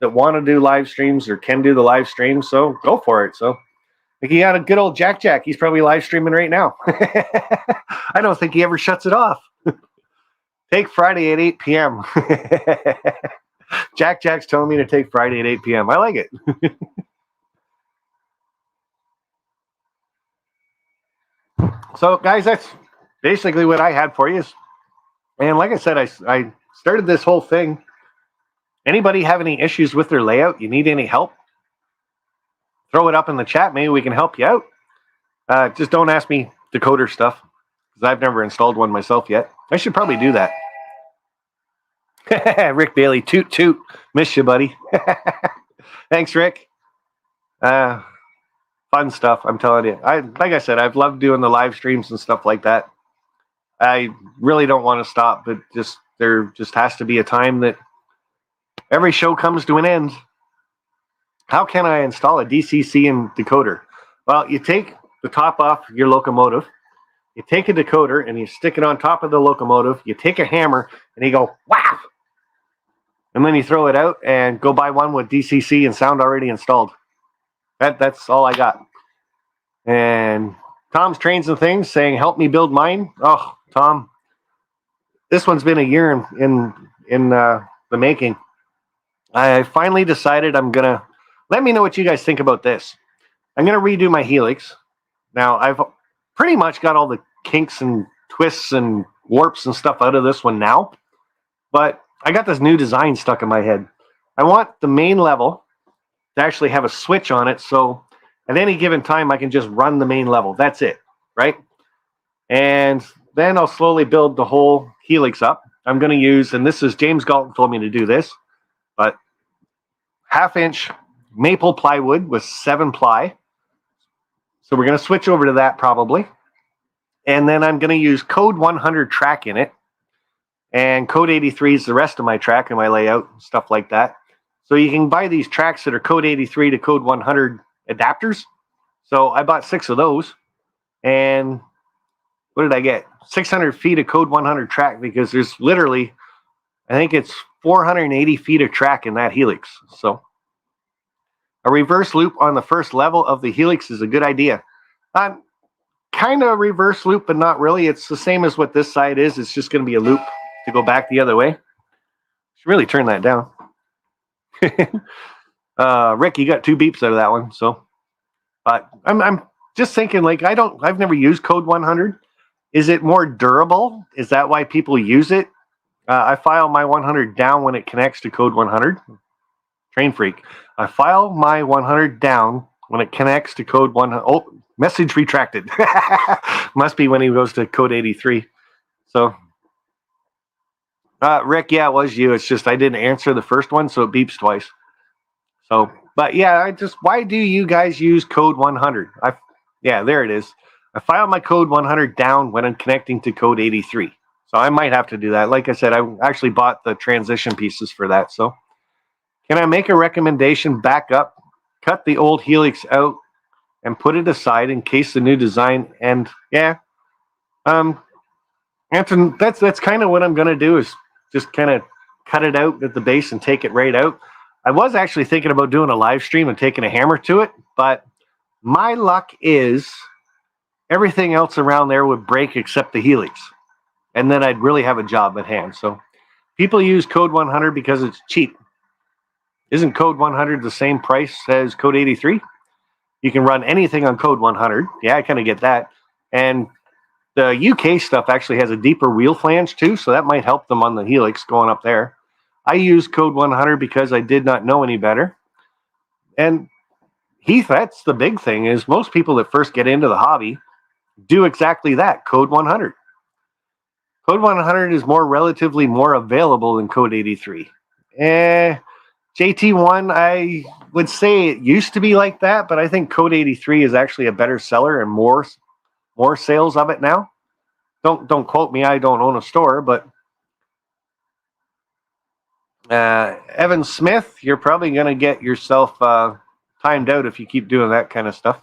want to do live streams or can do the live streams. So go for it. So, like, you got a good old Jack. He's probably live streaming right now. I don't think he ever shuts it off. Take Friday at 8 p.m. Jack's telling me to take Friday at 8 p.m. I like it. So, guys, that's basically what I had for you. And like I said, I started this whole thing. Anybody have any issues with their layout? You need any help? Throw it up in the chat. Maybe we can help you out. Just don't ask me decoder stuff, because I've never installed one myself yet. I should probably do that. Rick Bailey, toot toot. Miss you, buddy. Thanks, Rick. Fun stuff, I'm telling you. Like I said, I've loved doing the live streams and stuff like that. I really don't want to stop, but there just has to be a time that every show comes to an end. How can I install a DCC and decoder? Well, you take the top off your locomotive, you take a decoder and you stick it on top of the locomotive, you take a hammer and you go, wow! and then you throw it out and go buy one with DCC and sound already installed. That's all I got. And Tom's Trains and Things saying, help me build mine. Oh, Tom, this one's been a year in the making. I finally decided I'm going to, let me know what you guys think about this. I'm going to redo my Helix. Now, I've pretty much got all the kinks and twists and warps and stuff out of this one now, but I got this new design stuck in my head. I want the main level to actually have a switch on it, so at any given time I can just run the main level. That's it, right? And then I'll slowly build the whole Helix up. I'm going to use, and this is James Galton told me to do this, but 1/2-inch maple plywood with 7-ply. So we're going to switch over to that probably. And then I'm going to use Code 100 track in it. And Code 83 is the rest of my track and my layout, stuff like that. So you can buy these tracks that are Code 83 to Code 100 adapters. So I bought 6 of those. And what did I get? 600 feet of Code 100 track, because there's literally, I think it's 480 feet of track in that Helix. So a reverse loop on the first level of the Helix is a good idea. Kind of reverse loop, but not really. It's the same as what this side is. It's just going to be a loop to go back the other way. Should really turn that down. Rick, you got 2 beeps out of that one. So, but I'm just thinking, like, I've never used Code 100. Is it more durable? Is that why people use it? I file my 100 down when it connects to Code 100. Train freak. I file my 100 down when it connects to Code 100. Oh, message retracted. Must be when he goes to Code 83. So, Rick, yeah, it was you. It's just I didn't answer the first one, so it beeps twice. So, but yeah, why do you guys use Code 100? Yeah, there it is. I file my Code 100 down when I'm connecting to Code 83. So I might have to do that. Like I said, I actually bought the transition pieces for that. So can I make a recommendation? Back up, cut the old Helix out, and put it aside in case the new design. And yeah, Anton, that's kind of what I'm going to do, is just kind of cut it out at the base and take it right out. I was actually thinking about doing a live stream and taking a hammer to it, but my luck is everything else around there would break except the Helix. And then I'd really have a job at hand. So people use Code 100 because it's cheap. Isn't Code 100 the same price as Code 83? You can run anything on Code 100. Yeah, I kind of get that. And the UK stuff actually has a deeper wheel flange too, so that might help them on the Helix going up there. I use Code 100 because I did not know any better. And Heath, that's the big thing, is most people that first get into the hobby do exactly that, Code 100. Code 100 is relatively more available than Code 83. JT1, I would say it used to be like that, but I think Code 83 is actually a better seller and more sales of it now. Don't quote me, I don't own a store, but Evan Smith, you're probably going to get yourself timed out if you keep doing that kind of stuff.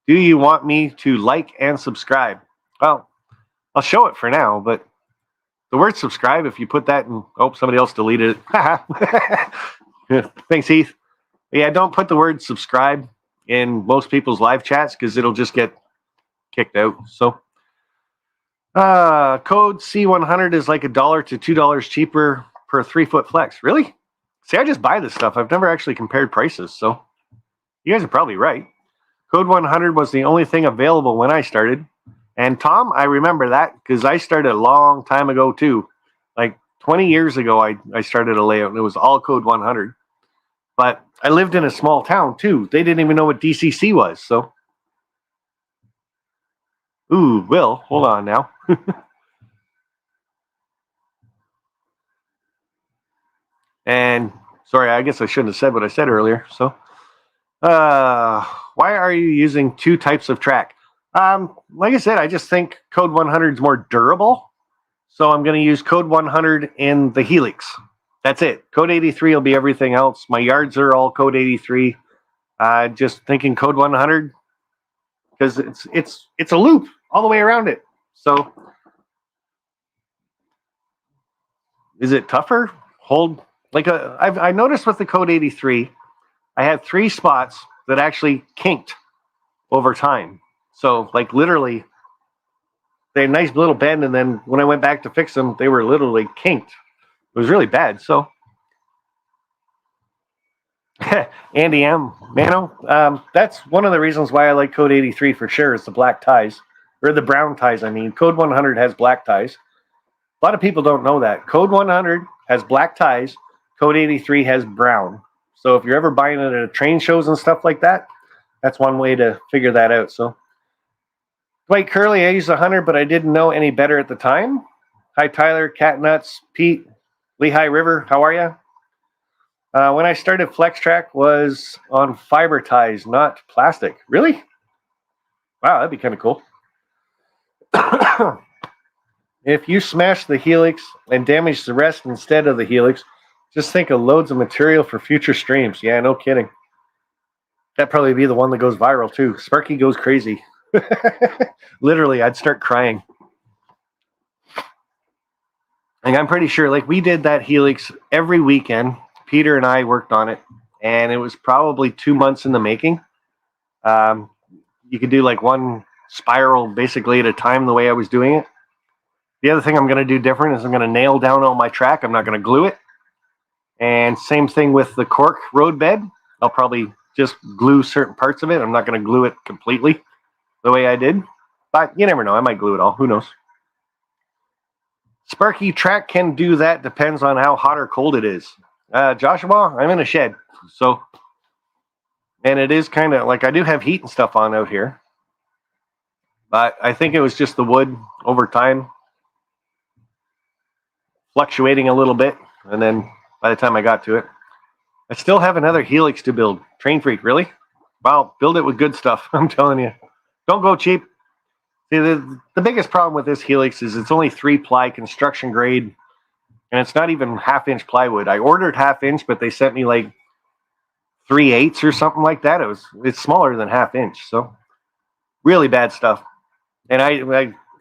Do you want me to like and subscribe? Well, I'll show it for now, but the word subscribe, if you put that in, somebody else deleted it. Thanks, Heath. Yeah, don't put the word subscribe in most people's live chats because it'll just get kicked out. So, code C100 is like $1 to $2 cheaper per 3-foot flex. Really? See, I just buy this stuff. I've never actually compared prices, so you guys are probably right. Code 100 was the only thing available when I started. And Tom, I remember that because I started a long time ago too. Like 20 years ago, I started a layout and it was all Code 100. But I lived in a small town too. They didn't even know what DCC was. So, ooh, Will, hold on now. And sorry, I guess I shouldn't have said what I said earlier. So, why are you using 2 types of track? Like I said, I just think Code 100 is more durable. So I'm going to use Code 100 in the Helix. That's it. Code 83 will be everything else. My yards are all Code 83. Just thinking Code 100 because it's a loop all the way around it. So is it tougher? Hold like I noticed with the Code 83, I had 3 spots that actually kinked over time. So like literally, they had a nice little bend, and then when I went back to fix them, they were literally kinked. It was really bad. So Andy M. Mano, that's one of the reasons why I like Code 83 for sure is the black ties, or the brown ties, I mean. Code 100 has black ties. A lot of people don't know that. Code 100 has black ties. Code 83 has brown. So if you're ever buying it at train shows and stuff like that, that's one way to figure that out. So Dwight Curley, I used 100, but I didn't know any better at the time. Hi, Tyler, Catnuts, Pete, Lehigh River, how are you? When I started FlexTrack was on fiber ties, not plastic. Really? Wow, that'd be kind of cool. If you smash the helix and damage the rest instead of the helix, just think of loads of material for future streams. Yeah, no kidding. That'd probably be the one that goes viral too. Sparky goes crazy. Literally, I'd start crying. And I'm pretty sure, like, we did that helix every weekend. Peter and I worked on it, and it was probably 2 months in the making. You could do like one spiral basically at a time the way I was doing it. The other thing I'm going to do different is I'm going to nail down all my track. I'm not going to glue it. And same thing with the cork road bed. I'll probably just glue certain parts of it. I'm not going to glue it completely the way I did. But you never know. I might glue it all. Who knows? Sparky track can do that. Depends on how hot or cold it is. Joshua, I'm in a shed. So, and it is kind of like I do have heat and stuff on out here. But I think it was just the wood over time fluctuating a little bit. And then by the time I got to it, I still have another helix to build. Train Freak, really? Wow, build it with good stuff. I'm telling you. Don't go cheap. See, the biggest problem with this helix is it's only 3-ply construction grade, and it's not even half-inch plywood. I ordered half-inch, but they sent me like 3/8 or something like that. It's smaller than half-inch, so really bad stuff. And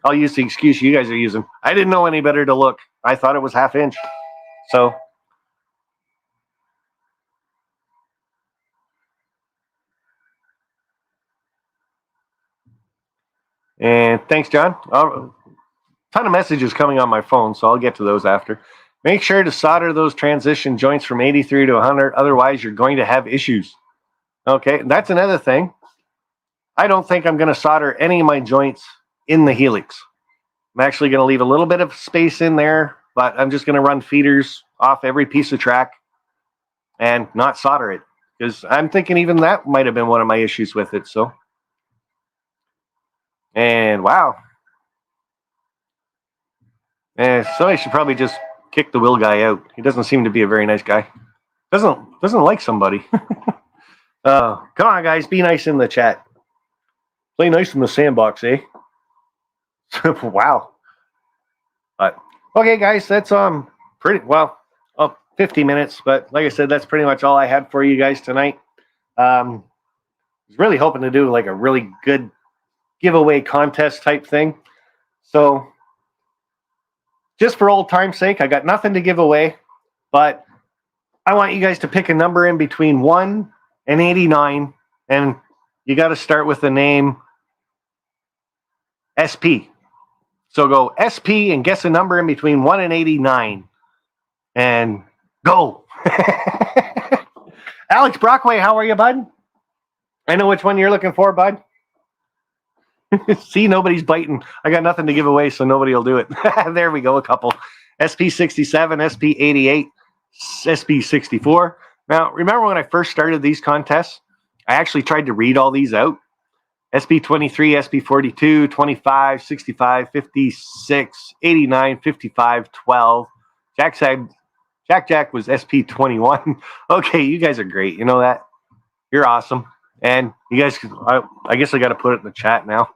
I'll use the excuse you guys are using. I didn't know any better to look. I thought it was half-inch. So and thanks, John. Ton of messages coming on my phone, so I'll get to those after. Make sure to solder those transition joints from 83 to 100. Otherwise, you're going to have issues. Okay, that's another thing. I don't think I'm going to solder any of my joints in the helix. I'm actually going to leave a little bit of space in there, but I'm just going to run feeders off every piece of track and not solder it, because I'm thinking even that might have been one of my issues with it. So, and wow. So I should probably just kick the Will guy out. He doesn't seem to be a very nice guy. Doesn't like somebody. Come on, guys, be nice in the chat. Play nice in the sandbox, eh? Wow. But okay, guys, that's pretty well 50 minutes. But like I said, that's pretty much all I had for you guys tonight. I was really hoping to do like a really good giveaway contest type thing. So just for old time's sake, I got nothing to give away, but I want you guys to pick a number in between 1 and 89, and you got to start with the name SP. So go SP and guess a number in between 1 and 89, and go. Alex Brockway, how are you, bud? I know which one you're looking for, bud. See, nobody's biting. I got nothing to give away, so nobody will do it. There we go, a couple. SP67, SP88, SP64. Now, remember when I first started these contests, I actually tried to read all these out. SP23, SP42, 25, 65, 56, 89, 55, 12. Jack was SP21. Okay, you guys are great. You know that? You're awesome. And you guys, I guess I got to put it in the chat now.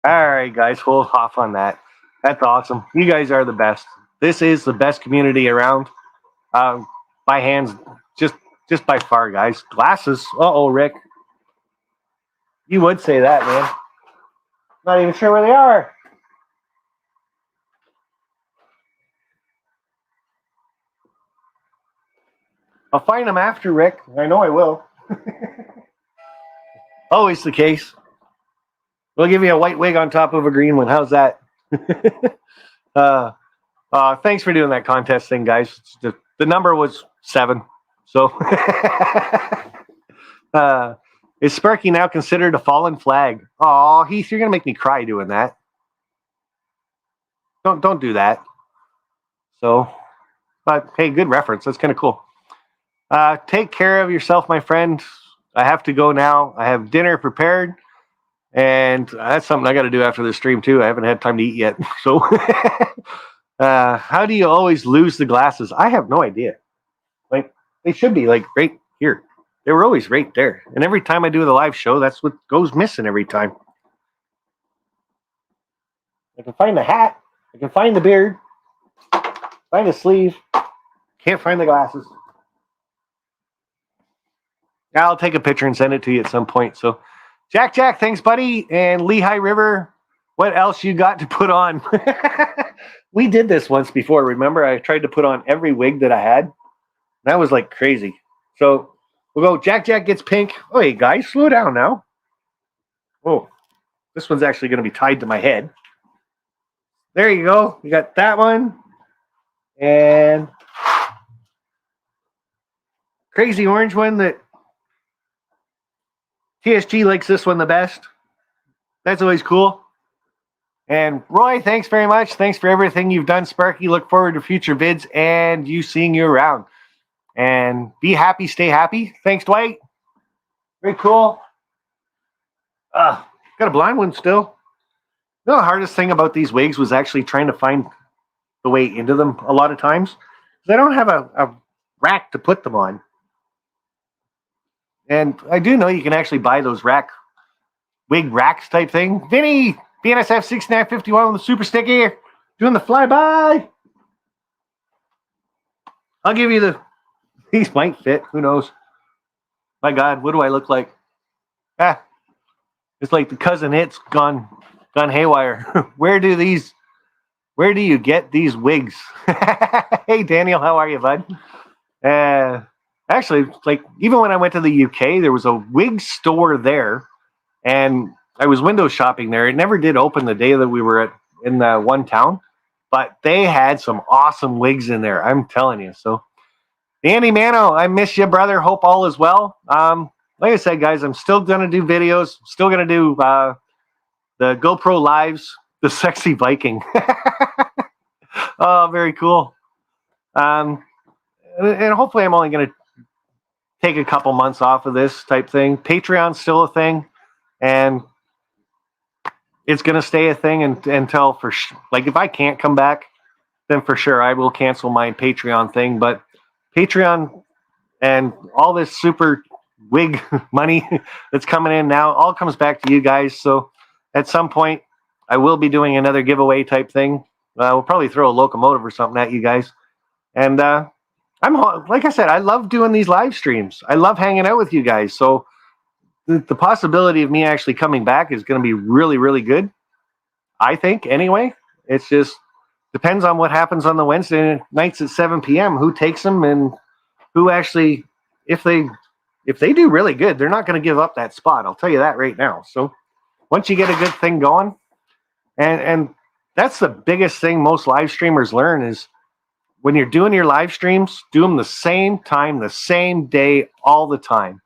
All right, guys, hold off on that. That's awesome. You guys are the best. This is the best community around. By hands, just by far, guys. Glasses. Uh-oh, Rick. You would say that, man. Not even sure where they are. I'll find them after, Rick. I know I will. Always the case. We'll give you a white wig on top of a green one. How's that? Thanks for doing that contest thing, guys. The number was 7. So, is Sparky now considered a fallen flag? Oh, Heath, you're gonna make me cry doing that. Don't do that. So, but hey, good reference. That's kind of cool. Take care of yourself, my friend. I have to go now. I have dinner prepared, and that's something I got to do after the stream too. I haven't had time to eat yet. So, how do you always lose the glasses? I have no idea. Like, they should be like right here. They were always right there. And every time I do the live show, that's what goes missing every time. I can find the hat. I can find the beard. Find the sleeve. Can't find the glasses. I'll take a picture and send it to you at some point. So, Jack, thanks, buddy. And Lehigh River, what else you got to put on? We did this once before. Remember, I tried to put on every wig that I had. That was like crazy. So we'll go. Jack gets pink. Oh, hey, guys, slow down now. Oh, this one's actually going to be tied to my head. There you go. You got that one. And crazy orange one that TSG likes this one the best. That's always cool. And Roy, thanks very much. Thanks for everything you've done, Sparky. Look forward to future vids and you seeing you around. And be happy, stay happy. Thanks, Dwight. Very cool. Got a blind one still. You know, the hardest thing about these wigs was actually trying to find the way into them a lot of times. Because I don't have a rack to put them on. And I do know you can actually buy those wig racks type thing. Vinny, BNSF 6951 with the super sticky, doing the flyby. I'll give you these might fit. Who knows? My God, what do I look like? It's like the cousin It's gone haywire. Where do you get these wigs? Hey, Daniel, how are you, bud? Actually, like even when I went to the UK, there was a wig store there, and I was window shopping there. It never did open the day that we were in the one town, but they had some awesome wigs in there. I'm telling you. So, Andy Mano, I miss you, brother. Hope all is well. Like I said, guys, I'm still gonna do videos. Still gonna do the GoPro lives, the sexy Viking. Oh, very cool. And hopefully, I'm only gonna take a couple months off of this type thing. Patreon's still a thing, and it's going to stay a thing until like if I can't come back, then for sure I will cancel my Patreon thing. But Patreon and all this super wig money that's coming in now all comes back to you guys. So at some point, I will be doing another giveaway type thing. We'll probably throw a locomotive or something at you guys. And I'm like I said, I love doing these live streams. I love hanging out with you guys. So the possibility of me actually coming back is going to be really, really good. I think anyway. It's just depends on what happens on the Wednesday nights at 7 p.m. Who takes them and who actually, if they do really good, they're not going to give up that spot. I'll tell you that right now. So once you get a good thing going, and that's the biggest thing most live streamers learn is when you're doing your live streams, do them the same time, the same day, all the time.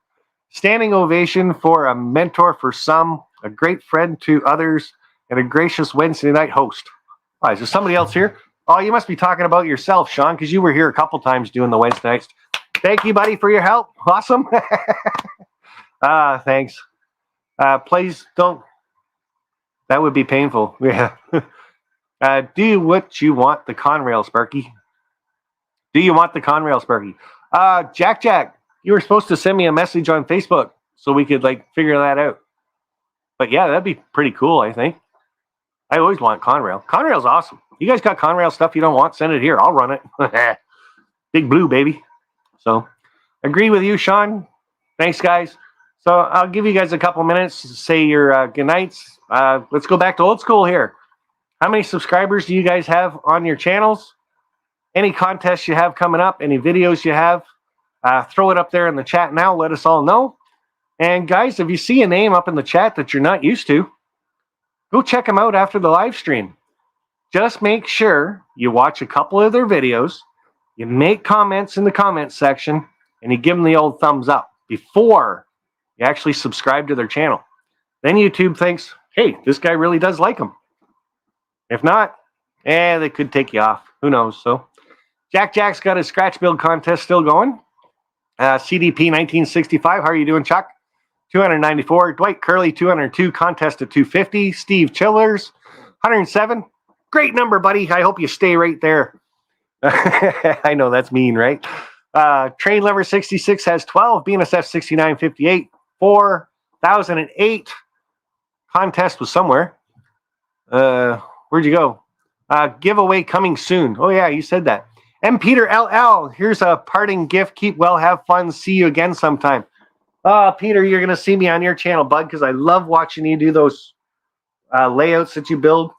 Standing ovation for a mentor for some, a great friend to others, and a gracious Wednesday night host. Oh, is there somebody else here? Oh, you must be talking about yourself, Sean, because you were here a couple times doing the Wednesday nights. Thank you, buddy, for your help. Awesome. Thanks. Please don't. That would be painful. Yeah. Do what you want, the Conrail, Sparky. Do you want the Conrail, Sparky? Jack, you were supposed to send me a message on Facebook so we could like figure that out. But yeah, that'd be pretty cool, I think. I always want Conrail. Conrail's awesome. You guys got Conrail stuff you don't want? Send it here. I'll run it. Big blue, baby. So, agree with you, Sean. Thanks, guys. So I'll give you guys a couple minutes to say your good nights. Let's go back to old school here. How many subscribers do you guys have on your channels? Any contests you have coming up, any videos you have, throw it up there in the chat now. Let us all know. And guys, if you see a name up in the chat that you're not used to, go check them out after the live stream. Just make sure you watch a couple of their videos, you make comments in the comment section, and you give them the old thumbs up before you actually subscribe to their channel. Then YouTube thinks, hey, this guy really does like them. If not, they could take you off. Who knows? So Jack's got his scratch build contest still going. CDP 1965. How are you doing, Chuck? 294. Dwight Curley, 202. Contest at 250. Steve Chillers, 107. Great number, buddy. I hope you stay right there. I know that's mean, right? Train Lever 66 has 12. BNSF 6958. 4008. Contest was somewhere. Where'd you go? Giveaway coming soon. Oh, yeah, you said that. M. Peter LL, here's a parting gift. Keep well, have fun. See you again sometime. Peter, you're going to see me on your channel, bud, because I love watching you do those layouts that you build.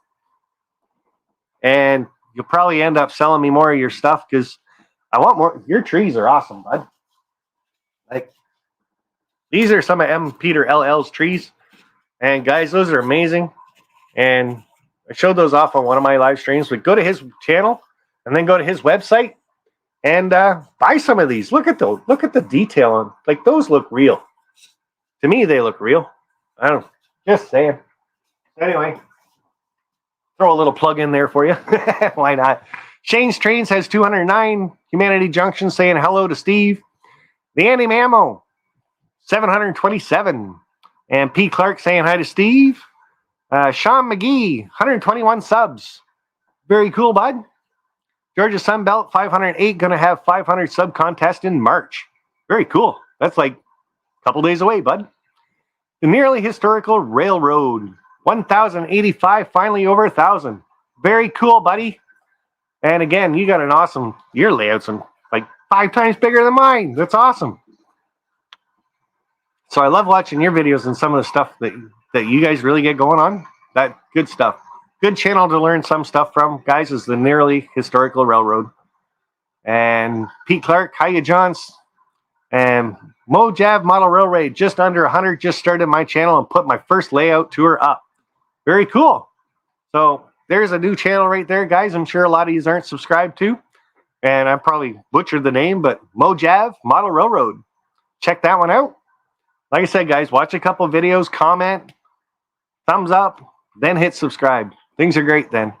And you'll probably end up selling me more of your stuff because I want more. Your trees are awesome, bud. Like, these are some of M. Peter LL's trees. And guys, those are amazing. And I showed those off on one of my live streams. But go to his channel and then go to his website and buy some of these. Look at those. Look at the detail on. Like, those look real. To me, they look real. I don't know. Just saying. Anyway, throw a little plug in there for you. Why not? Shane's Trains has 209. Humanity Junction saying hello to Steve. The Andy Mammo, 727. And P. Clark saying hi to Steve. Sean McGee, 121 subs. Very cool, bud. Georgia Sunbelt, 508. Going to have 500 sub contest in March. Very cool. That's like a couple days away, bud. The Nearly Historical Railroad, 1,085. Finally over 1,000. Very cool, buddy. And again, you got an awesome, your layout's like 5 times bigger than mine. That's awesome. So I love watching your videos and some of the stuff that you guys really get going on. That good stuff. Good channel to learn some stuff from, guys, is the Nearly Historical Railroad. And Pete Clark, hiya, Johns. And Mojav Model Railroad, just under 100, just started my channel and put my first layout tour up. Very cool. So there's a new channel right there, guys. I'm sure a lot of you aren't subscribed to. And I probably butchered the name, but Mojav Model Railroad. Check that one out. Like I said, guys, watch a couple of videos, comment, thumbs up, then hit subscribe. Things are great then.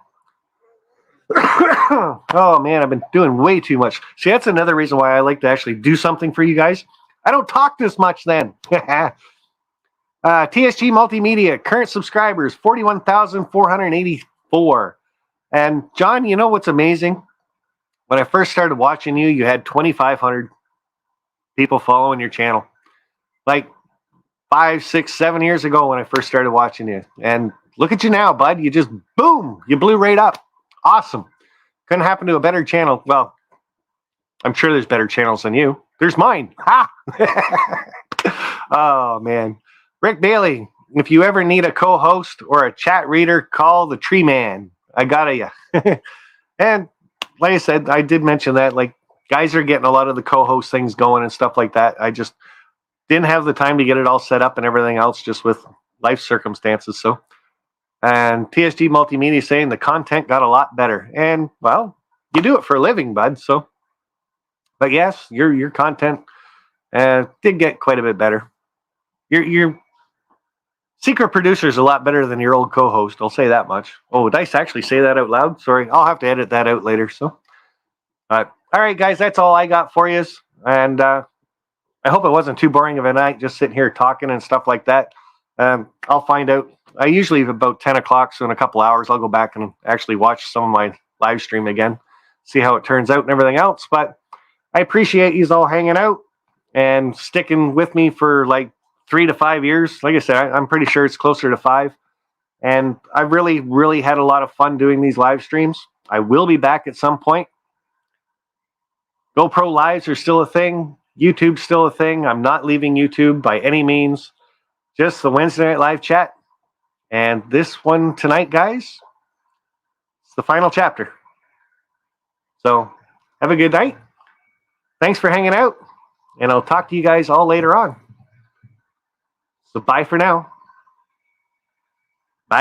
Oh, man, I've been doing way too much. See, that's another reason why I like to actually do something for you guys. I don't talk this much then. TSG Multimedia, current subscribers, 41,484. And, John, you know what's amazing? When I first started watching you, you had 2,500 people following your channel. Like 5, 6, 7 years ago when I first started watching you. And look at you now, bud. You just, boom, you blew right up. Awesome. Couldn't happen to a better channel. Well, I'm sure there's better channels than you. There's mine. Ha! Oh, man. Rick Bailey, if you ever need a co-host or a chat reader, call the Tree Man. I got you. And like I said, I did mention that, like, guys are getting a lot of the co-host things going and stuff like that. I just didn't have the time to get it all set up and everything else, just with life circumstances. So, and TSG Multimedia saying the content got a lot better. And, well, you do it for a living, bud. So, but yes, your content did get quite a bit better. Your secret producer is a lot better than your old co-host. I'll say that much. Oh, did I actually say that out loud? Sorry. I'll have to edit that out later. So, all right, guys, that's all I got for you. And I hope it wasn't too boring of a night just sitting here talking and stuff like that. I'll find out. I usually about 10 o'clock, so in a couple hours, I'll go back and actually watch some of my live stream again, see how it turns out and everything else. But I appreciate you all hanging out and sticking with me for like 3 to 5 years. Like I said, I'm pretty sure it's closer to 5. And I really, really had a lot of fun doing these live streams. I will be back at some point. GoPro Lives are still a thing. YouTube's still a thing. I'm not leaving YouTube by any means. Just the Wednesday Night Live chat. And this one tonight, guys, it's the final chapter. So have a good night. Thanks for hanging out. And I'll talk to you guys all later on. So bye for now.